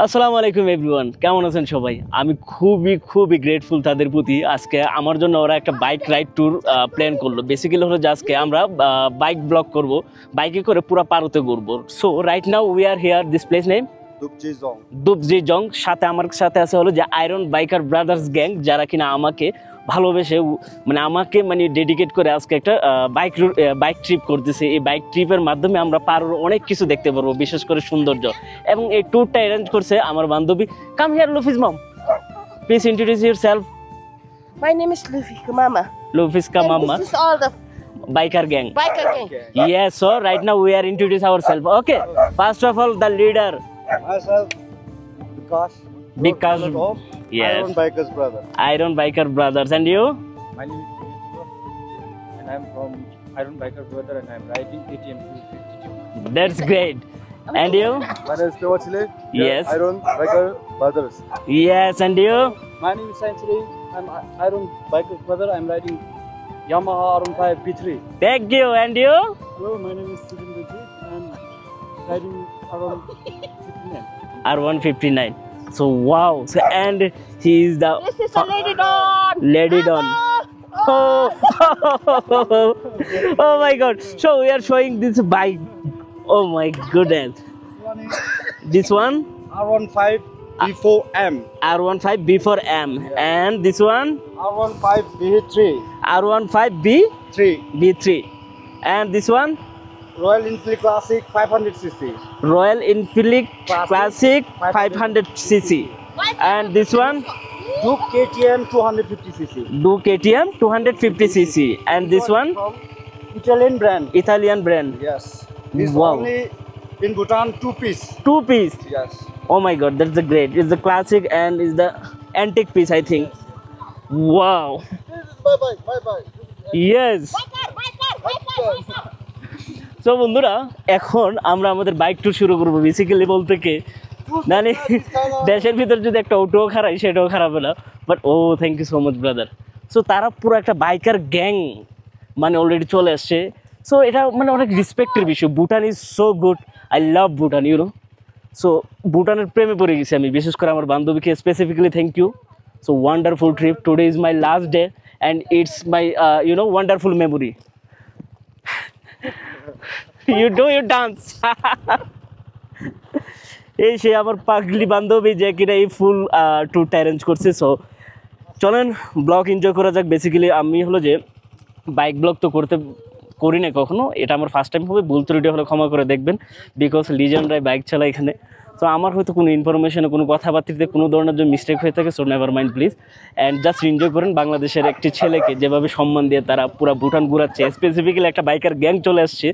আসসালামু আলাইকুম এভরিওয়ান, কেমন আছেন সবাই? আমি খুবই গ্রেটফুল তাদের প্রতি। আজকে আমার জন্য ওরা একটা বাইক রাইড ট্যুর প্ল্যান করলো। বেসিক্যালি হলো যে আজকে আমরা বাইক ব্লগ করব, বাইকে করে পুরো পারতে ঘুরবো। So right now we are here, this place name Dobji Dzong. সাথে আমার সাথে আছে হলো যে আয়রন বাইকার ব্রাদার্স গ্যাং, যারা কিনা আমাকে ভালোবেসে আমাকে ডেডিকেট করে আজকে একটা বাইক ট্রিপ করতেছে। এই বাইক ট্রিপের মাধ্যমে আমরা পারোর অনেক কিছু দেখতে পারবো, বিশেষ করে সৌন্দর্য। এবং এই ট্যুরটা অ্যারেঞ্জ করছে আমার বান্ধবী। কাম হিয়ার লুফিস mom, please introduce yourself. My name is Lufiska Mama. Lufiska Mama. This is all the Biker gang. Yes, so right now we are introduce ourselves. Okay. First of all, the leader. Myself, Because yes. Iron Bikers brother. Iron Biker Brothers. And you? My name is Christopher and I'm from Iron Biker Brother and I'm riding KTM 252. That's great. And you? My name is Tewachile. Yes. Iron Biker Brothers. Yes, and you? My name is Sainchiri. I'm Iron Biker Brother. I'm riding Yamaha R15 B3. Thank you. And you? Hello, my name is Sujin Reddy. I'm riding around 59. R159. So wow. So and he is the This is the Lady Dawn. Lady Dawn. Oh. Oh my God. So we are showing this bike. Oh my goodness. This one? R15 B4M. R15 B4M. And this one? R15 B3. R15B 3. B3. And this one? Royal Enfield Classic 500cc. Royal Enfield Classic 500cc. And this one? Duke KTM 250cc. Duke KTM 250cc. And this one? From Italian brand. Italian brand. Yes. It's Wow. only in Bhutan 2-piece. 2-piece. Yes. Oh my God, that's the great. It's the classic and is the antique piece, I think. Wow. Bye. Yes. So বন্ধুরা, এখন আমরা আমাদের bike tour শুরু করবো। Basically বলতে কি মানে দেশের ভিতর যদি একটা অটোও খারাই সেটাও খারাপ না, বাট ও thank you so much brother. So তারা পুরো একটা বাইকার গ্যাং অলরেডি চলে আসছে। সো এটা অনেক রেসপেক্টের বিষয়। Bhutan is so good, I love Bhutan, you know. So ভুটানের প্রেমে পড়ে গেছি আমি, বিশেষ করে আমার বান্ধবীকে specifically thank you. So wonderful trip, today is my last day and it's my wonderful memory. You do your dance. এই সে আমার পাগলি বান্ধবী যে কিনা এই ফুল ট্যুরটা অ্যারেঞ্জ করছে। সো চলেন ব্লগ এনজয় করা যাক। বেসিক্যালি আমি হলো যে বাইক ব্লগ তো করি না কখনো, এটা আমার ফার্স্ট টাইম হবে। ভুল ত্রুটি হলে ক্ষমা করে দেখবেন, বিকজ লিজেন্ডরাই বাইক চালায় এখানে। সো আমার হয়তো কোনো ইনফরমেশনে কোনো কথাবার্তাতে কোনো ধরনের যে মিস্টেক হয়ে থাকে, so never mind please. And just enjoy করেন বাংলাদেশের একটি ছেলেকে যেভাবে সম্মান দিয়ে তারা পুরো ভুটান ঘুরাচ্ছে। স্পেসিফিক্যালি একটা বাইকার গ্যাং চলে আসছে,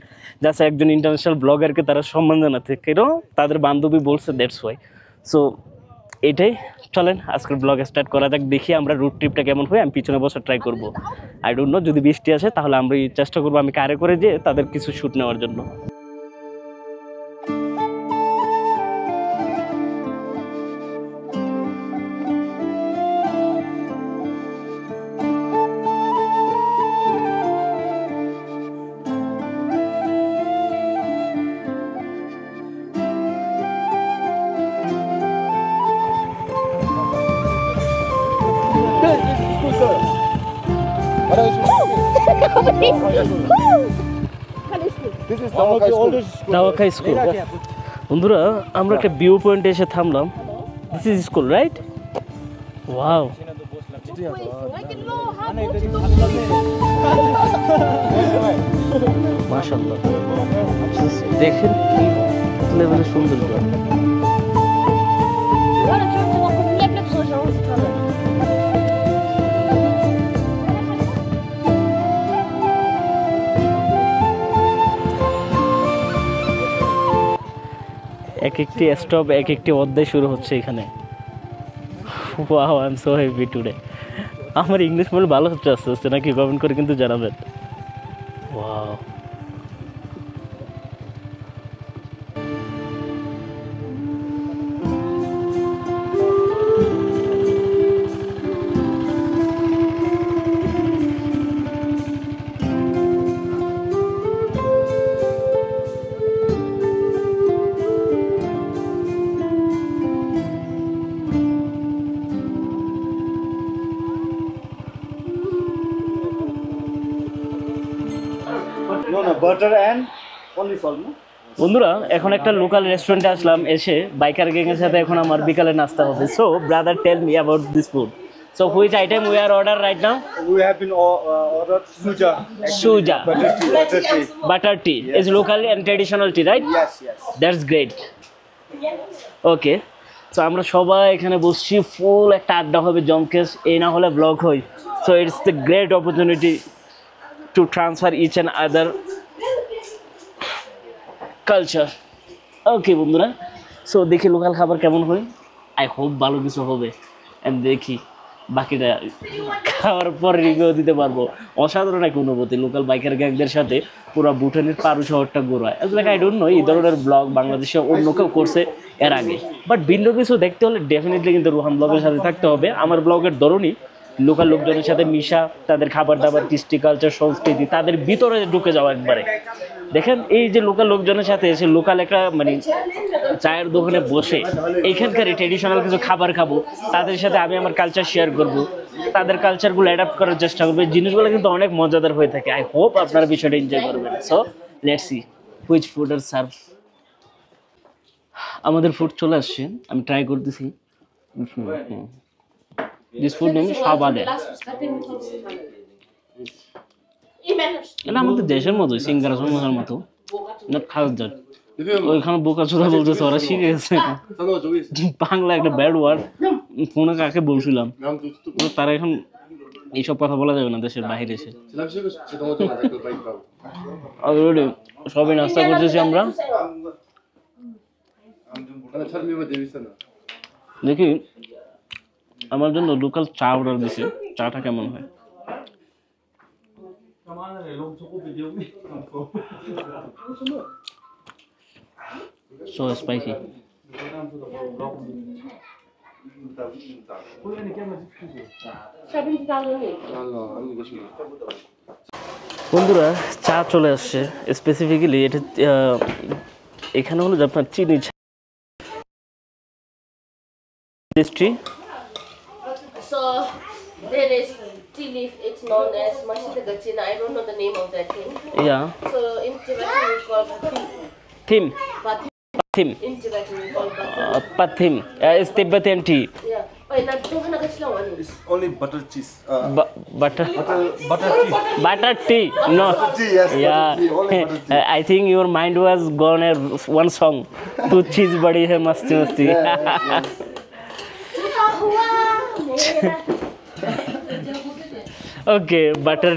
জাস্ট একজন ইন্টারন্যাশনাল ব্লগারকে তারা সম্মান জানাতে, কেন তাদের বান্ধবী বলছে, দ্যাটস ওয়াই। সো এটাই, চলেন আজকের ব্লগ স্টার্ট করা যাক। দেখি আমরা রুট ট্রিপটা কেমন হয়। আমি পিছনে বসে ট্রাই করবো। আই ডোন্ট নো, যদি বৃষ্টি আসে তাহলে আমরা চেষ্টা করবো আমি কারে করে যেয়ে তাদের কিছু শ্যুট নেওয়ার জন্য। This is Dawaka School. দাওয়াখাই স্কুল। বন্ধুরা, আমরা একটা ভিউ পয়েন্টে এসে থামলাম। This is school, right? Wow, মাশাআল্লাহ। দেখেন কি লেভেলের সৌন্দর্য। এক একটি স্টপ, এক একটি অধ্যায় শুরু হচ্ছে এখানে। Wow, I am so happy today. আমার ইংলিশ ভালো হচ্ছে আস্তে আস্তে, নাকি কমেন্ট করে কিন্তু জানাবেন। Wow, butter and only salt, no? বন্ধুরা এখন একটা লোকাল রেস্টুরেন্টে আসলাম, এসে বাইকার গ্যাংয়ের সাথে এখন আমার বিকালে নাস্তা হবে। So brother tell me about this food. So which item we are order right now? We have been ordered suja. Suja. Butter tea. Butter tea is local and traditional tea, right? Yes, yes. That's great. Okay, so আমরা সবাই এখানে বসছি, ফুল একটা আড্ডা হবে জমকেশ, এই না হলে ব্লগ হয়। So it's the great opportunity to transfer each and other culture. Okay বন্ধুরা, সো দেখি লোকাল খাবার কেমন হয়। আই হোপ ভালো কিছু হবে, অ্যান্ড দেখি বাকিটা খাওয়ার পর রিভিউ দিতে পারবো। অসাধারণ এক অনুভূতি লোকাল বাইকার গ্যাংদের সাথে পুরো ভুটানের পারু শহরটা ঘোরায়। লাইক আই ডোন্ট নো এই ধরনের ব্লগ বাংলাদেশে অন্য কেউ করছে এর আগে, বাট ভিন্ন কিছু দেখতে হলে ডেফিনেটলি কিন্তু রোহান ব্লগের সাথে থাকতে হবে। আমার ব্লগের ধরনই লোকাল লোকজনের সাথে মিশা, তাদের খাবার দাবার, কৃষ্টি, কালচার, সংস্কৃতি, তাদের ভিতরে ঢুকে যাওয়া একবারে। দেখেন এই যে লোকাল লোকজনের সাথে এসে লোকাল একটা মানে চায়ের দোকানে বসে এইখানকার ট্রেডিশনাল কিছু খাবার খাবো, তাদের সাথে আমি আমার কালচার শেয়ার করব, তাদের কালচারগুলো অ্যাডাপ্ট করার চেষ্টা করবো। এই জিনিসগুলো কিন্তু অনেক মজাদার হয়ে থাকে। আই হোপ আপনারা বিষয়টা এনজয় করবেন। So let's see which food are serve. আমাদের ফুড চলে আসছে, আমি ট্রাই করতেছি। দিস ফুড নেম সাবাদে। এটা আমাদের দেশের মতো সিঙ্গারা সমোসার মতো, না খাওয়ার জন্য। ওইখানে বোকা চোরা বলতেছে, ওরা শিখে গেছে বাংলা একটা ব্যাড ওয়ার্ড। ফোনে কাকে বলছিলাম, তারা এখন এইসব কথা বলা যাবে না দেশের বাইরে এসে। অলরেডি সবাই নাস্তা করতেছি আমরা। দেখি আমার জন্য লোকাল চা অর্ডার দিছে, চাটা কেমন হয়। So spicy. বন্ধুরা চা চলে আসছে, স্পেসিফিক্যালি এটা এখানে হলো যে আপনার চিনি So there is tea leaf. It's known as Mashitagachina. I don't know the name of that thing. Yeah. So in Tibetan we call pathim. Thim. Pathim. In Tibetan we call pathim. Pathim is Tibetan tea. Yeah. Wait, not don't have a It's only butter cheese. Butter Butter tea. butter tea. No. Tea, yes. Yeah. Butter tea, only butter tea. I think your mind was gone at one song. Tu cheese badi hai masti masti. Okay butter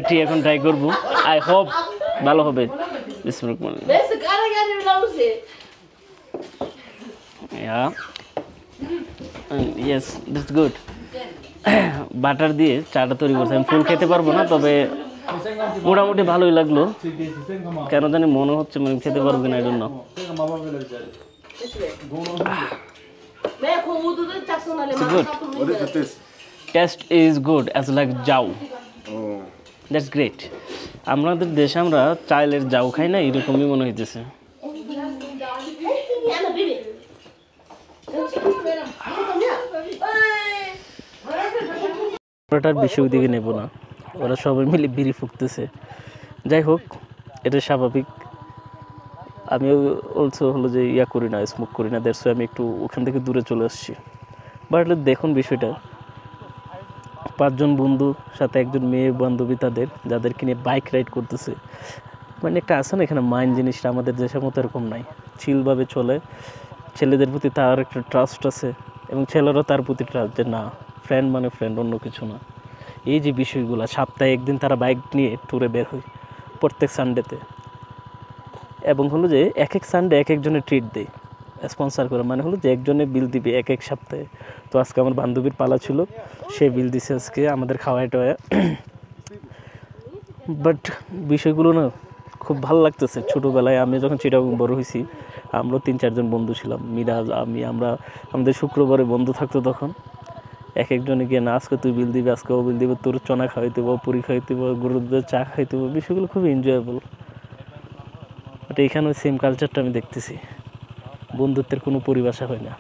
টি এখন try করবো। I hope ভালো হবে। Yes দিটস good. Butter দিয়ে চাটা তৈরি করছে, আমি ফুল খেতে পারবো না, তবে মোটামুটি ভালোই লাগলো। কেন জানি মনে হচ্ছে মানে খেতে পারবো কিনা, এই জন্য। What is the taste? Taste is good as like jau. Oh. That's great. আমাদের দেশে আমরা চাইলের জাউ খাই না, এরকমই মনে হইতেছে। ওটার বেশি ওইদিকে নেবো না, ওরা সবাই মিলে বিড়ি ফুঁকতেছে। যাই হোক, এটা স্বাভাবিক। আমি অলসো হলো যে করি না, স্মোক করি না, দ্যাটস আমি একটু ওখান থেকে দূরে চলে আসছি। বাট দেখুন বিষয়টা, 5 জন বন্ধুর সাথে একজন মেয়ে বান্ধবী, তাদের যাদেরকে নিয়ে বাইক রাইড করতেছে। মানে একটা আছে না এখানে মাইন্ড জিনিসটা, আমাদের দেশের মতো এরকম নাই। চিলভাবে চলে, ছেলেদের প্রতি তার একটা ট্রাস্ট আছে এবং ছেলেরও তার প্রতি ট্রাস্ট, যে না ফ্রেন্ড মানে ফ্রেন্ড, অন্য কিছু না। এই যে বিষয়গুলো, সপ্তাহে একদিন তারা বাইক নিয়ে ট্যুরে বের হয় প্রত্যেক সানডেতে, এবং হলো যে এক সানডে এক একজনের ট্রিট দেয় স্পন্সার করে। মানে হলো যে একজনে বিল দিবে এক সপ্তাহে। তো আজকে আমার বান্ধবীর পালা ছিল, সে বিল দিছে আজকে আমাদের খাওয়ায় টাওয়ায়। বাট বিষয়গুলো না খুব ভালো লাগতেছে। ছোটোবেলায় আমি যখন চিটাগং বড় হয়েছি, আমরাও 3-4 জন বন্ধু ছিলাম, মিরাজ আমি, আমরা আমাদের শুক্রবারে বন্ধু থাকতো। তখন এক একজনে গিয়ে না আজকে তুই বিল দিবি, আজকে ও বিল দিবে, তোর চনা খাওয়াইতে হবো, পুরি খাইতে হবো, গরুর দুধের চা খাইতে হবো। বিষয়গুলো খুব এনজয়েবল। বাট এইখানে সেম কালচারটা আমি দেখতেছি, বন্ধুত্বের কোনো পরিভাষা হয় না।